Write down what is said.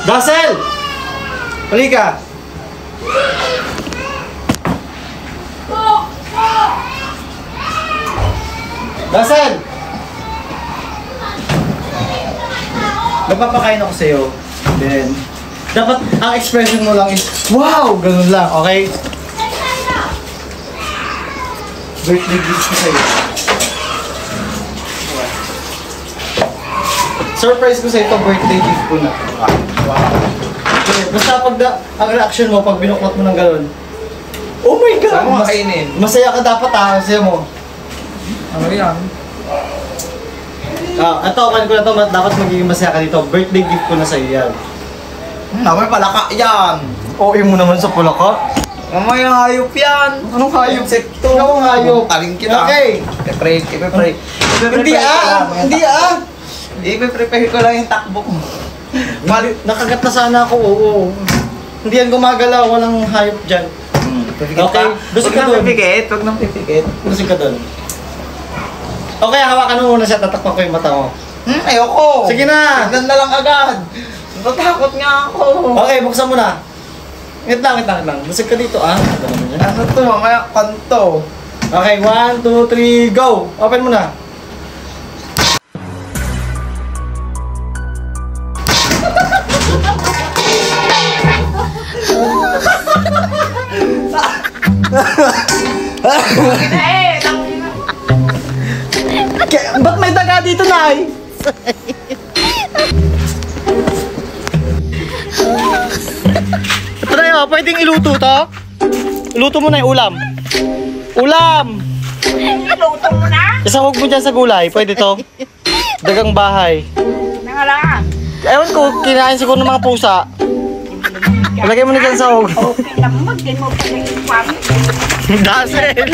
Dasel! Halika! Dasel! Nagpapakain ako sa'yo. Then, dapat ang expression mo lang is, wow! Ganun lang, okay? Birthday gift ko sa'yo. Surprise ko sa'yo ito, birthday gift ko na. Wow. Okay, basta pag ang reaction mo, pag binuklat mo ng ganun, oh my God! Saan mo makainin? Masaya ka dapat ha, masaya mo. Ano yan? Ito, kan ko na ito, dapat magiging masaya ka dito. Birthday gift ko na sa'yo yan. May palaka yan! OA mo naman sa pulaka. May hayop yan! Anong hayop? Insekto! Ikaw ang hayop. Taling kita. Okay. Ipe-pray. Hindi Hindi Ipe-prepare ko lang yung takbo ko. Nakagat na sana ako, oo. Hindi yan gumagalaw, walang hayop dyan. Okay, busog ka dun. Huwag nang pipikit. Busog ka dun. Okay, hawakan mo muna siya, tatakpan ko yung mata mo. Ayoko! Sige na! Tignan na lang agad! Natatakot nga ako! Okay, buksan mo na. Wait lang. Busog ka dito, ah. Ano to? Mamaya kanto. Okay, 1, 2, 3, go! Open mo na. Ba't may daga dito, Nay? Ito na yun, pwedeng iluto to? Iluto mo na yung ulam. Ulam! Iluto mo na? Isahog mo dyan sa gulay, pwede to? Dagang bahay. Nangalaan. Ewan ko, kinain siguro ng mga pusa. Ilagay mo na dyan sa hog. Okay lang mo, di mo pa yung pangit. Dasel!